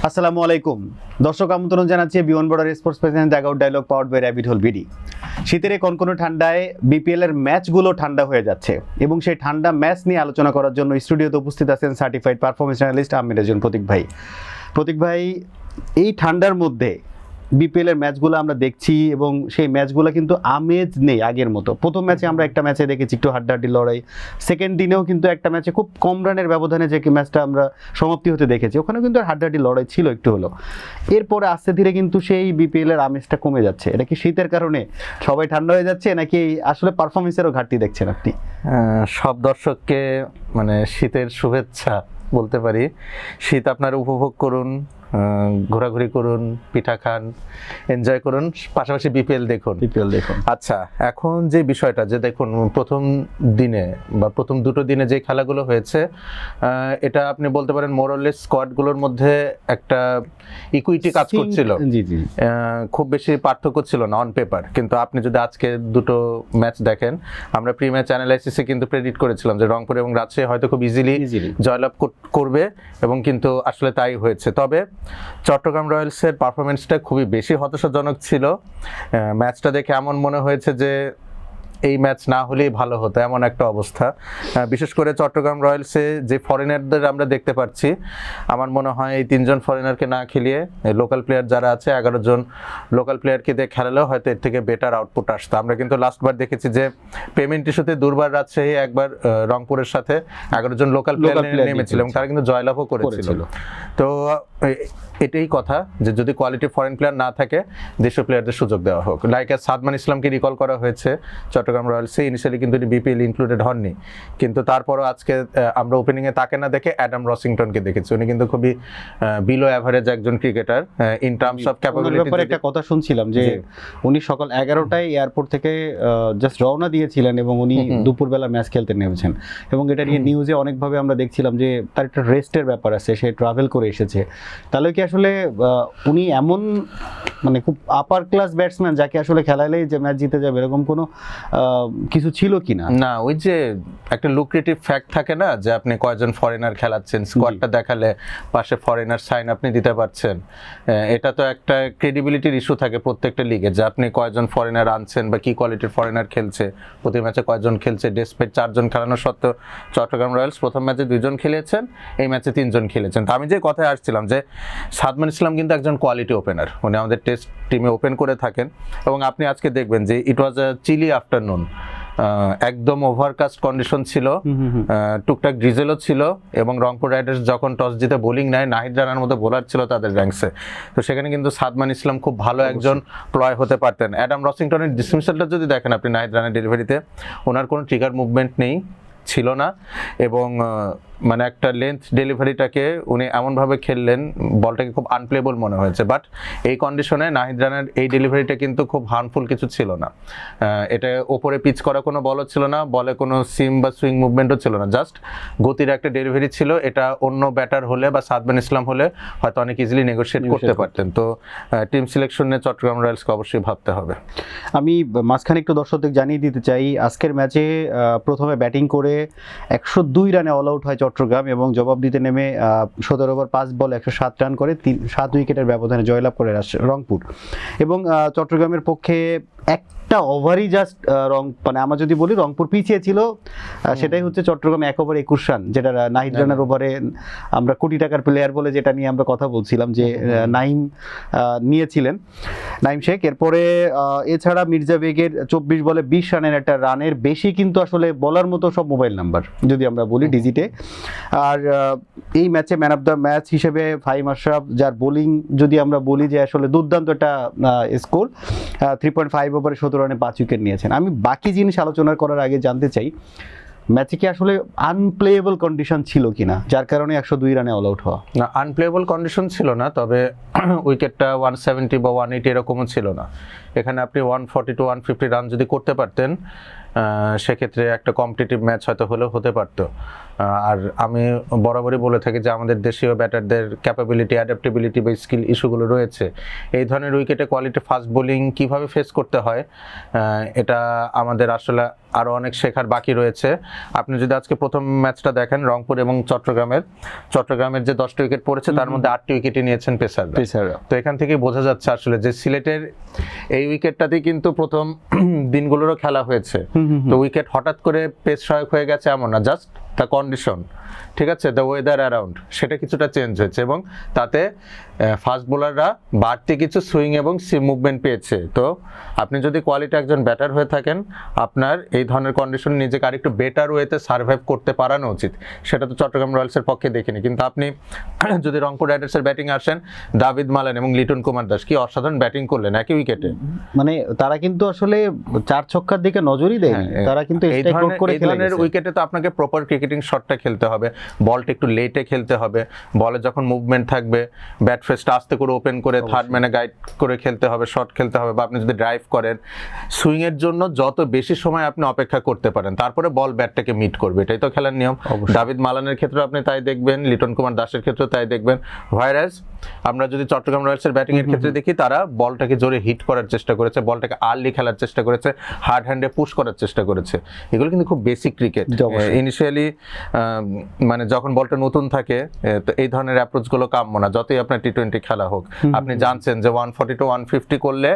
আসসালামু আলাইকুম দর্শক, আমন্ত্রণ জানাচ্ছি beyond border sports present the out dialogue powered by rabbit hole BD. শীতের এই কনকনে ঠান্ডায় বিপিএল এর ম্যাচগুলো ঠান্ডা হয়ে যাচ্ছে এবং সেই ঠান্ডা ম্যাচ নিয়ে আলোচনা করার জন্য স্টুডিওতে উপস্থিত আছেন certified performance analyst Ahmed Rezon Pratik ভাই। প্রতীক ভাই, এই ঠান্ডার মধ্যে বিপিএল এর ম্যাচগুলো আমরা দেখছি এবং সেই ম্যাচগুলো কিন্তু আমেজ নেই আগের মতো। প্রথম ম্যাচে আমরা একটা ম্যাচে দেখেছি একটু হাড্ডাহাড্ডি লড়াই, সেকেন্ড দিনেও কিন্তু একটা ম্যাচে খুব কম রানের ব্যবধানে যে ম্যাচটা আমরা সমাপ্তি হতে দেখেছি, ওখানেও কিন্তু হাড্ডাহাড্ডি লড়াই ছিল একটু হলো। এরপরে আস্তে ধীরে কিন্তু সেই বিপিএল এর আমেজটা কমে যাচ্ছে। এটা কি শীতের কারণে সবাই ঠান্ডা হয়ে যাচ্ছে, নাকি আসলে পারফরমেন্সেরও ঘাটতি দেখছেন আপনি? সব দর্শককে শীতের শুভেচ্ছা বলতে পারি। শীত আপনারা উপভোগ করুন, ঘোরাঘুরি করুন, পিঠা খান, এনজয় করুন, পাশাপাশি বিপিএল দেখুন। আচ্ছা, এখন যে বিষয়টা যে দেখুন, প্রথম দিনে বা প্রথম দুটো দিনে যে খেলাগুলো হয়েছে, এটা আপনি বলতে পারেন মোরলেস স্কোয়াডগুলোর মধ্যে একটা ইকুইটি কাজ করছিল। খুব বেশি পার্থক্য ছিল না অন পেপার, কিন্তু আপনি যদি আজকে দুটো ম্যাচ দেখেন, আমরা প্রি ম্যাচ অ্যানালাইসিসে কিন্তু প্রেডিক্ট করেছিলাম যে রংপুর এবং রাজশাহী হয়তো খুব ইজিলি জয়লাভ করবে এবং কিন্তু আসলে তাই হয়েছে। তবে চট্টগ্রাম রয়্যালসের পারফরমেন্সটা খুবই বেশি হতাশাজনক ছিল। ম্যাচটা দেখে এমন মনে হয়েছে যে এই ম্যাচ না হলেই ভালো হতো, এমন একটা অবস্থা। বিশেষ করে চট্টগ্রাম রয়্যালসে যে ফরেনারদের আমরা দেখতে পাচ্ছি, আমার মনে হয় এই 3জন ফরেনারকে না খেলিয়ে লোকাল প্লেয়ার যারা আছে 11 জন লোকাল প্লেয়ারকে দিয়ে খেলালেও হয়তো এর থেকে বেটার আউটপুট আসতো। আমরা কিন্তু লাস্টবার দেখেছি যে পেমেন্ট ইস্যুতে দুর্বার রাজশাহী একবার রংপুরের সাথে 11 জন লোকাল প্লেয়ার নেমেছিল এবং তারা কিন্তু জয়লাভও করেছিল। তো এটাই কথা যে যদি কোয়ালিটি ফরেন প্লেয়ার না থাকে, দেশীয় প্লেয়ারদের সুযোগ দেওয়া হোক। লাইক সাদমান ইসলামকে রিকল করা হয়েছে চট্টগ্রাম রয়্যালসে, ইনিশিয়ালি কিন্তু বিপিএল ইনক্লুডেড হননি, কিন্তু তারপরও আজকে আমরা ওপেনিংয়ে তাকে না দেখে অ্যাডাম রসিংটনকে দেখেছি। উনি কিন্তু খুবই বিলো অ্যাভারেজ একজন cricketer in terms of capability. একটা কথা শুনছিলাম যে উনি সকাল 11টায় এয়ারপোর্ট থেকে জাস্ট রওনা দিয়েছিলেন এবং উনি দুপুরবেলা ম্যাচ খেলতে নেমেছেন, এবং এটা নিয়ে নিউজে অনেকভাবে আমরা দেখছিলাম যে তার একটা রেস্টের ব্যাপার আছে, সে ট্রাভেল করে এসেছে। তাহলে কি আসলে উনি এমন খুব আপার ক্লাস ব্যাটসম্যান যাকে আসলে খেলালেই যে ম্যাচ জিতে যাবে এরকম কোনো কিছু ছিল কিনা? না, ওই যে একটা লুক্রেটিভ ফ্যাক্ট থাকে না যে আপনি কয়জন ফরেনার খেলাচ্ছেন, স্কোয়াডটা দেখালে পাশে ফরেনার সাইন আপনি দিতে পারছেন। এটা তো একটা ক্রেডিবিলিটির ইস্যু থাকে প্রত্যেকটা লিগে, যে আপনি কয়জন ফরেনার আনছেন বা কি কোয়ালিটির ফরেনার খেলছে, প্রতি ম্যাচে কয়জন খেলছে। ডেসপেট 4 জন খেলানোর সত্ত্বেও চট্টগ্রাম রয়্যালস প্রথম ম্যাচে 2 জন খেলেছেন, এই ম্যাচে 3 জন খেলেছেন। তো আমি যে কথায় আসছিলাম যে সাদমান ইসলাম কিন্তু একজন কোয়ালিটি ওপেনার, উনি আমাদের টেস্ট টিমে ওপেন করে থাকেন। এবং আপনি আজকে দেখবেন যে ইট ওয়াজ আ চিলি আফটারনুন, একদম ওভারকাস্ট কন্ডিশন ছিল, টুকটাক ড্রিজেলও ছিল, এবং রংপুর রাইডার্স যখন টস জিতে বোলিং নেয়, নাহিদ রানার মতো বোলার ছিল তাদের র্যাঙ্কসে। তো সেখানে কিন্তু সাদমান ইসলাম খুব ভালো একজন প্লয় হতে পারতেন। অ্যাডাম রসিংটনের ডিসমিসালটা যদি দেখেন আপনি নাহিদ রানার ডেলিভারিতে, ওনার কোনো ট্রিগার মুভমেন্ট ছিল না, এবং একটা লেন্থ ডেলিভারিটাকে উনি এমনভাবে খেললেন, বলটাকে খুব আনপ্লেবল মনে হয়েছে। বাট এই কন্ডিশনে নাহিদ রানার এই ডেলিভারিটা কিন্তু খুব হার্মফুল কিছু ছিল না। এটা ওপরে পিচ করা কোনো বলও ছিল না, বলে কোনো সিম বা সুইং মুভমেন্টও ছিল না, জাস্ট গতির একটা ডেলিভারি ছিল। এটা অন্য ব্যাটার হলে বা সাদমান ইসলাম হলে হয়তো অনেক ইজিলি নেগোশিয়েট করতে পারতেন। তো টিম সিলেকশন নিয়ে চট্টগ্রাম রয়্যালসকে অবশ্যই ভাবতে হবে। আমি মাঝখানে একটু দর্শকদের জানিয়ে দিতে চাই, আজকের ম্যাচে প্রথমে ব্যাটিং করে 102 রানে অল আউট হয় চট্টগ্রাম, এবং জবাব দিতে নেমে 17 ওভার 5 বল 107 রান করে 7 উইকেটের ব্যবধানে জয়লাভ করে রংপুর। এবং চট্টগ্রামের পক্ষে একটা ওভারই জাস্ট আমরা যদি বলি রংপুর পিছিয়ে ছিল, সেটাই হচ্ছে চট্টগ্রাম 1 ওভার 21 রান, যেটা নাহিদ রানার ওভারে আমরা কোটি টাকার প্লেয়ার বলে যেটা নিয়ে আমরা কথা বলছিলাম যে নাইম নিয়েছিলেন, নাইম শেখ। এরপরে এছাড়া মির্জা বেগের 24 বলে 20 রানের একটা রানের বেশি কিন্তু আসলে বলার মতো সব মোবাইল নাম্বার যদি আমরা বলি ডিজিটে। আর এই ম্যাচে ম্যান অফ দ্য ম্যাচ হিসেবে ফাহিম আশরাফ, যার বোলিং যদি আমরা বলি যে আসলে দুর্দান্ত একটা স্কোর, 3.5 ওভারে 17 রানে 5 উইকেট নিয়েছেন। আমি বাকি জিনিস আলোচনা করার আগে জানতে চাই, ম্যাচে কি আসলে আনপ্লেয়েবল কন্ডিশন ছিল কিনা যার কারণে 102 রানে অল আউট হওয়া? না, আনপ্লেয়েবল কন্ডিশন ছিল না, তবে উইকেটটা 170 বা 180 এরকমও ছিল না। এখানে আপনি 140 to 150 রান যদি করতে পারতেন, সেক্ষেত্রে একটা কম্পিটিটিভ ম্যাচ হয়তো হলেও হতে পারতো। আর আমি বরাবরই বলে থাকি যে আমাদের দেশীয় ব্যাটারদের ক্যাপাবিলিটি, অ্যাডাপ্টেবিলিটি বা স্কিল ইস্যুগুলো রয়েছে। এই ধরনের উইকেটে কোয়ালিটি ফাস্ট বোলিং কীভাবে ফেস করতে হয়, এটা আমাদের আসলে আরও অনেক শেখার বাকি রয়েছে। আপনি যদি আজকে প্রথম ম্যাচটা দেখেন রংপুর এবং চট্টগ্রামের যে 10টি উইকেট পড়েছে তার মধ্যে 8টি উইকেটই নিয়েছেন পেসাররা। তো এখান থেকে বোঝা যাচ্ছে আসলে যে সিলেটের এই উইকেটটাতেই কিন্তু প্রথম দিনগুলোরও খেলা হয়েছে। তো উইকেট হঠাৎ করে পেস সহায়ক হয়ে গেছে এমন না, জাস্ট দ্য কন্ডিশন, ঠিক আছে, দ্য ওয়েদার অ্যারাউন্ড, সেটা কিছুটা চেঞ্জ হয়েছে এবং তাতে ফাস্ট বোলাররা বাড়তি কিছু সুইং এবং সিম মুভমেন্ট পেয়েছে। তো আপনি যদি কোয়ালিটি একজন ব্যাটার হয়ে থাকেন, আপনার এই ধরনের কন্ডিশন নিজেকে আরেকটু বেটার ওয়েতে সার্ভাইভ করতে পারানো উচিত। সেটা তো চট্টগ্রাম রয়্যালসের পক্ষে দেখিনি, কিন্তু আপনি যদি রংপুর রাইডার্সের ব্যাটিং আসেন, দাভিদ মালান এবং লিটন কুমার দাস কি অসাধারণ ব্যাটিং করলেন একই উইকেটে। মানে তারা কিন্তু আসলে 4 ছক্কার দিকে নজরই দেয়নি, তারা কিন্তু এই ধরনের উইকেটে তো আপনাকে প্রপার ক্রিকেটিং শটটা খেলতে হবে, বলটা একটু লেটে খেলতে হবে, বলে যখন মুভমেন্ট থাকবে ব্যাট ফেসটা আস্তে করে ওপেন করে থার্ড ম্যানে গাইড করে খেলতে হবে, শট খেলতে হবে, বা আপনি যদি ড্রাইভ করেন সুইং এর জন্য যত বেশি সময় আপনি অপেক্ষা করতে পারেন তারপরে বল ব্যাটটাকে মিট করবে, এটাই তো খেলার নিয়ম। দাভিদ মালানের ক্ষেত্রে আপনি তাই দেখবেন, লিটন কুমার দাসের ক্ষেত্রে তাই দেখবেন। হোয়ারাজ আমরা যদি চট্টগ্রাম রয়্যালসের ব্যাটিং এর ক্ষেত্রে দেখি, তারা বলটাকে জোরে হিট করার চেষ্টা করেছে, বলটাকে আর্লি খেলার চেষ্টা করেছে, হার্ড হ্যান্ডে পুশ করার চেষ্টা করেছে। এগুলো কিন্তু খুব বেসিক ক্রিকেট। ইনিশিয়ালি মানে যখন বলটা নতুন থাকে তো এই ধরনের অ্যাপ্রোচগুলো কাম্য না, যতই আপনার টি-20 খেলা হোক। আপনি জানছেন যে 140 to 150 করলে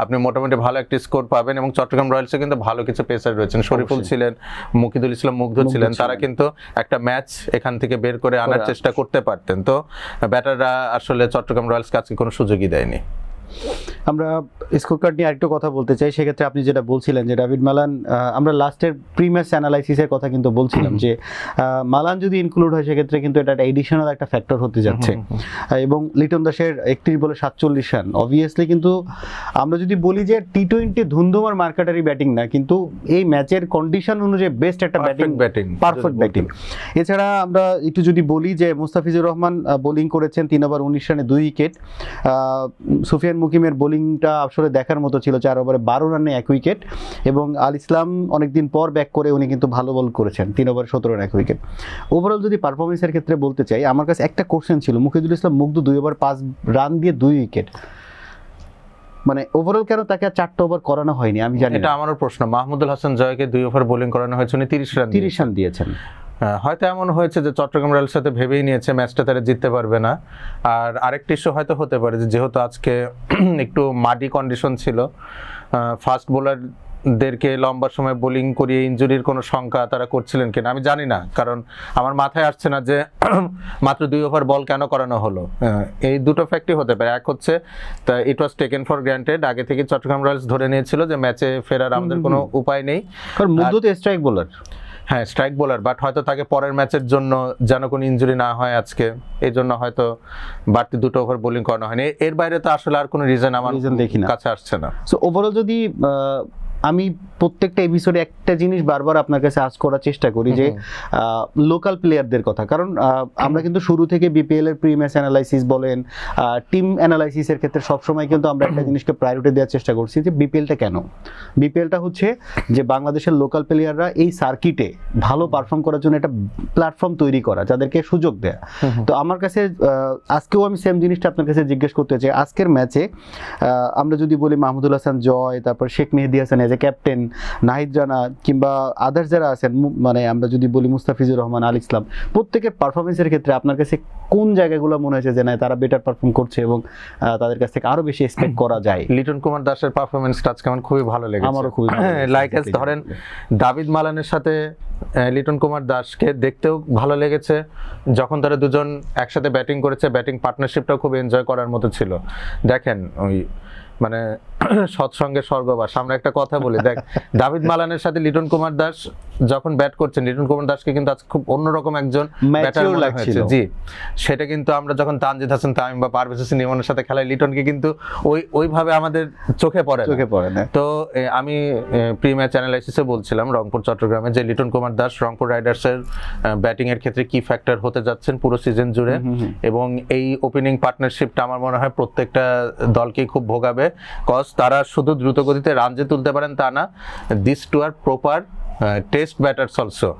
আপনি মোটামুটি ভালো একটি স্কোর পাবেন, এবং চট্টগ্রাম রয়্যালসে কিন্তু ভালো কিছু পেসার রয়েছেন, শরীফুল ছিলেন, মুকিদুল ইসলাম মুগ্ধ ছিলেন, তারা কিন্তু একটা ম্যাচ এখান থেকে বের করে আনার চেষ্টা করতে পারতেন। তো ব্যাটাররা আসলে চট্টগ্রাম রয়্যালসকে আজকে কোনো সুযোগই দেয়নি। আমরা স্কোর কার্ড নিয়ে আরেকটু কথা বলতে চাই। সেক্ষেত্রে আপনি যেটা বলছিলেন যে দাভিদ মালান, আমরা লাস্টের প্রি ম্যাচ অ্যানালাইসিসের কথা কিন্তু বলছিলাম যে মালান যদি ইনক্লুড হয় সেক্ষেত্রে কিন্তু এটা একটা এডিশনাল একটা ফ্যাক্টর হতে যাচ্ছে। এবং লিটন দাসের 31 বলে 47 রান, অবভিয়াসলি কিন্তু আমরা যদি বলি যে টি-20 ধুন্ধুমার মার্কেটারি ব্যাটিং না, কিন্তু এই ম্যাচের কন্ডিশন অনুযায়ী বেস্ট একটা ব্যাটিং, পারফেক্ট ব্যাটিং। এছাড়া আমরা একটু যদি বলি যে মুস্তাফিজুর রহমান বোলিং করেছেন 3 ওভার 19 রানে 2 উইকেট। সুফিয়ান মুকিমের বোলিংটা আসলে দেখার মতো ছিল, 4 ওভারে 12 রানে 1 উইকেট, এবং আল ইসলাম অনেকদিন পর ব্যাক করে উনি কিন্তু ভালো বল করেছেন, 3 ওভার 17 রানে 1 উইকেট। ওভারঅল যদি পারফরমেন্সের ক্ষেত্রে বলতে চাই, আমার কাছে একটা কোশ্চেন ছিল, মুকিদুল ইসলাম মুগ্ধ 2 ওভার 5 রান দিয়ে 2 উইকেট, মানে ওভারঅল কেন তাকে 4টা ওভার করানো হয়নি আমি জানি না। এটা আমারও প্রশ্ন। মাহমুদুল হাসান জয়কে 2 ওভার বোলিং করানো হয়েছে, উনি 30 রান দিয়েছেন। হয়তো এমন হয়েছে যে চট্টগ্রাম রয়্যালস সাথে ভেবেই নিয়েছে ম্যাচটা তারা জিততে পারবে না। আর আরেকটি ইস্যু হয়তো হতে পারে যে যেহেতু আজকে একটু মাটি কন্ডিশন ছিল, ফাস্ট বোলারদেরকে লম্বা সময় বোলিং করিয়ে ইনজুরির কোনো শঙ্কা তারা করছিলেন কিনা আমি জানি না, কারণ আমার মাথায় আসছে না যে মাত্র 2 ওভার বল কেন করানো হলো। এই দুটো ফ্যাক্টই হতে পারে। এক হচ্ছে ইট ওয়াজ টেকেন ফর গ্রান্টেড, আগে থেকে চট্টগ্রাম রয়্যালস ধরে নিয়েছিল যে ম্যাচে ফেরার আমাদের কোনো উপায় নেই, কারণ মুগ্ধ তো স্ট্রাইক বোলার। হ্যাঁ, স্ট্রাইক বোলার, বাট হয়তো তাকে পরের ম্যাচের জন্য যেন কোনো ইনজুরি না হয় আজকে, এই জন্য হয়তো বাড়তি 2টো ওভার বোলিং করানো হয়নি। এর বাইরে তো আসলে আর কোনো রিজন আমার কাছে আসছে না। সো ওভারঅল যদি আমি প্রত্যেকটা এপিসোডে একটা জিনিস বারবার আপনার কাছে আজ করার চেষ্টা করি যে লোকাল প্লেয়ারদের কথা, কারণ আমরা কিন্তু শুরু থেকে বিপিএল এর প্রি ম্যাচ অ্যানালাইসিস বলেন, টিম অ্যানালাইসিসের ক্ষেত্রে সবসময় কিন্তু আমরা একটা জিনিসকে প্রায়োরিটি দেওয়ার চেষ্টা করছি যে বিপিএলটা কেন। বিপিএলটা হচ্ছে যে বাংলাদেশের লোকাল প্লেয়াররা এই সার্কিটে ভালো পারফর্ম করার জন্য একটা প্ল্যাটফর্ম তৈরি করা, যাদেরকে সুযোগ দেয়া। তো আমার কাছে আজকেও আমি সেম জিনিসটা আপনার কাছে জিজ্ঞেস করতে চাই। আজকের ম্যাচে আমরা যদি বলি মাহমুদুল হাসান জয়, তারপর Sheikh Mehedi Hasan as a captain, Nahid Rana কিংবা আদার্স যারা আছেন, মানে আমরা যদি বলি মুস্তাফিজুর রহমান, আল ইসলাম, প্রত্যেকের পারফরমেন্সের ক্ষেত্রে আপনার কাছে কোন জায়গাগুলো মনে হয়েছে যে না তারা বেটার পারফর্ম করছে এবং তাদের কাছ থেকে আরো বেশি এক্সপেক্ট করা যায়? লিটন কুমার দাসের পারফরমেন্সটা আজকে আমার খুবই ভালো লেগেছে। আমারও খুবই ভালো লেগেছে। লাইক এস ধরেন দাভিদ মালানের সাথে লিটন কুমার দাসকে দেখতেও ভালো লেগেছে, যখন তারা দুজন একসাথে ব্যাটিং করেছে ব্যাটিং পার্টনারশিপটাও খুব এনজয় করার মতো ছিল। দেখেন ওই মানে সৎসঙ্গে স্বর্গবাস, আমরা একটা কথা বলি, দেখ দাভিদ মালানের সাথে লিটন কুমার দাস যখন ব্যাট করছেন, লিটন কুমার দাসকে কিন্তু আজকে খুব অন্যরকম একজন ব্যাটার মনে হয়েছে। জি, সেটা কিন্তু আমরা যখন তানজিদ হাসান তামিম বা পারভেজ হোসেন ইমনের সাথে খেলাই, লিটনকে কিন্তু ওইভাবে আমাদের চোখে পড়ে না। তো আমি প্রি ম্যাচ অ্যানালাইসিসে বলছিলাম রংপুর চট্টগ্রামে যে লিটন কুমার দাস রংপুর রাইডার্সের ব্যাটিং এর ক্ষেত্রে কি ফ্যাক্টর হতে যাচ্ছেন পুরো সিজন জুড়ে, এবং এই ওপেনিং পার্টনারশিপটা আমার মনে হয় প্রত্যেকটা দলকেই খুব ভোগাবে, কজ তারা শুধু দ্রুত গতিতে রান যে তুলতে পারেন তা না, this two are proper test batters also.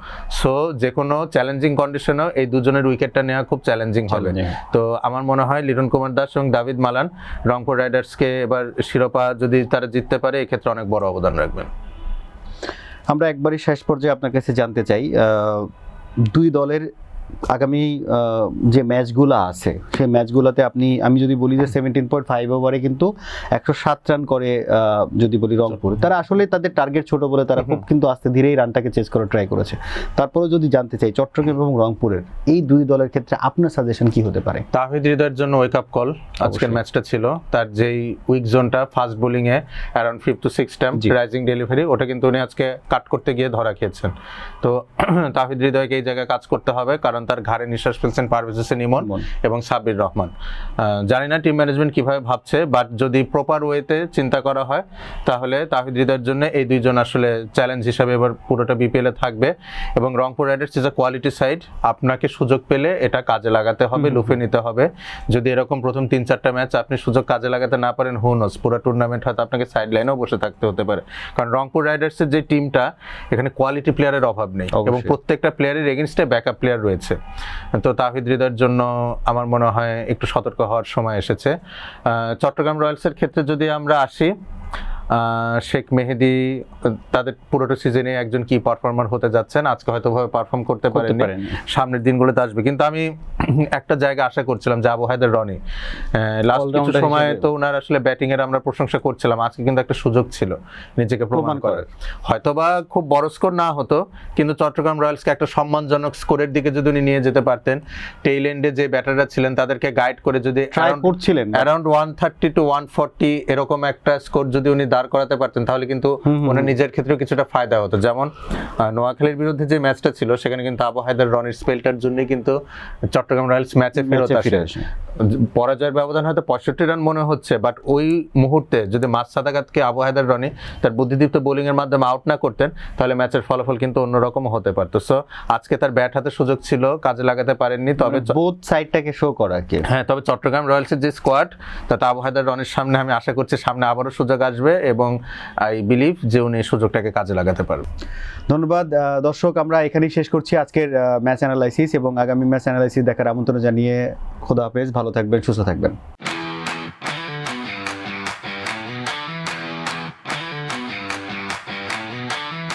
So যে কোনো চ্যালেঞ্জিং কন্ডিশনেও এই দুজনের উইকেটটা নেওয়া খুব চ্যালেঞ্জিং হবে। তো আমার মনে হয় লিটন কুমার দাস এবং দাভিদ মালান রংপুর রাইডার্সকে এবার শিরোপা যদি তারা জিততে পারে এক্ষেত্রে অনেক বড় অবদান রাখবেন। আমরা একবারই শেষ পর্যায়ে আপনার কাছে জানতে চাই, দুই দলের আগামী যে ম্যাচগুলো আছে সেই ম্যাচগুলোতে আমি যদি বলি যে 17.5 ওভারে কিন্তু 107 রান করে, যদি বলি রংপুর, তারা আসলে তাদের টার্গেট ছোট বলে তারা খুব কিন্তু আস্তে ধীরেই রানটাকে চেস করার ট্রাই করেছে। তারপরে যদি জানতে চাই চট্টগ্রাম এবং রংপুরের এই দুই দলের ক্ষেত্রে আপনার সাজেশন কি হতে পারে? তাহিদ হৃদয়ের জন্য ওয়েক আপ কল আজকের ম্যাচটা ছিল। তার যেই উইক জোনটা ফাস্ট বোলিং এ around 5 to 6 stump rising delivery, ওটা কিন্তু উনি আজকে কাট করতে গিয়ে ধরা খেয়েছেন। তো তাহিদ হৃদয়কে এই জায়গায় কাজ করতে হবে, কারণ তার ঘাড়ে নিঃশ্বাস ফেলছেন পারভেজ হোসেন ইমন এবং সাব্বির রহমান। জানি না টিম ম্যানেজমেন্ট কিভাবে ভাবছে, বাট যদি প্রপার ওয়েতে চিন্তা করা হয় তাহলে তাহিদ হৃদয়ের জন্য এই দুইজন আসলে চ্যালেঞ্জ হিসাবে এবার পুরোটা বিপিএল এ থাকবে। এবং Rangpur Riders is a quality side, আপনাকে সুযোগ পেলে এটা কাজে লাগাতে হবে, লুফে নিতে হবে। যদি এরকম প্রথম 3-4টা ম্যাচ আপনি সুযোগ কাজে লাগাতে না পারেন, হু নোস পুরো টুর্নামেন্ট হয়তো আপনাকে সাইড লাইনেও বসে থাকতে হতে পারে। কারণ রংপুর রাইডার্সের যে টিমটা, এখানে কোয়ালিটি প্লেয়ারের অভাব নেই এবং প্রত্যেকটা প্লেয়ারের এগেইনস্টে ব্যাকআপ প্লেয়ার রয়েছে। তো তাহিদ হৃদয়ের জন্য আমার মনে হয় একটু সতর্ক হওয়ার সময় এসেছে। চট্টগ্রাম রয়্যালসের ক্ষেত্রে যদি আমরা আসি, শেখ মেহেদী তাদের পুরোটা সিজনে একজন কি পারফর্মার হতে যাচ্ছেন, আজকে হয়তো ভাবে পারফর্ম করতে পারেননি, সামনের দিনগুলোতে আসবে। কিন্তু আমি একটা জায়গা আশা করছিলাম যে আবু হায়দার রনি লাস্ট কিছু সময় তো ওনার আসলে ব্যাটিং এর আমরা প্রশংসা করছিলাম, আজকে কিন্তু একটা সুযোগ ছিল নিজেকে প্রমাণ করার। হয়তোবা খুব বড় স্কোর না হতো, কিন্তু চট্টগ্রাম রয়্যালসকে একটা সম্মানজনক স্কোরের দিকে যদি উনি নিয়ে যেতে পারতেন, টেইল এন্ডে যে ব্যাটাররা ছিলেন তাদেরকে গাইড করে যদি অ্যারাউন্ড 130 to 140 এরকম একটা স্কোর যদি উনি দাঁড় করাতে পারতেন, তাহলে কিন্তু ওনার নিজের ক্ষেত্রেও কিছুটা ফায়দা হতো। যেমন নোয়াখালীর বিরুদ্ধে যে ম্যাচটা ছিল, সেখানে কিন্তু আবু হায়দার রনির স্পেলটার জন্যই কিন্তু চট্টগ্রাম রয়্যালস ম্যাচে ফেরত আসে। পরাজয়ের ব্যবধান হয়তো 65 রান মনে হচ্ছে, বাট ওই মুহূর্তে যদি মাস সাদাকাতকে আবু হায়দার রনি তার বুদ্ধিদীপ্ত বোলিং এর মাধ্যমে আউট না করতেন, তাহলে ম্যাচের ফলাফল কিন্তু অন্যরকম হতে পারতো। সো আজকে তার ব্যাট হাতে সুযোগ ছিল, কাজে লাগাতে পারেননি। তবে বোথ সাইডটাকে শো করা কি, হ্যাঁ, তবে চট্টগ্রাম রয়্যালসের যে স্কোয়াড, তাতে আবু হায়দার রনির সামনে আমি আশা করছি সামনে আবারও সুযোগ আসবে এবং আই বিলিভ যে উনি সুযোগটাকে কাজে লাগাতে পারবেন। ধন্যবাদ দর্শক, আমরা এখানেই শেষ করছি আজকের ম্যাচ অ্যানালাইসিস এবং আগামী ম্যাচ অ্যানালাইসিস দেখার আমন্ত্রণ জানিয়ে খোদা হাফেজ, ভালো থাকবেন, সুস্থ থাকবেন।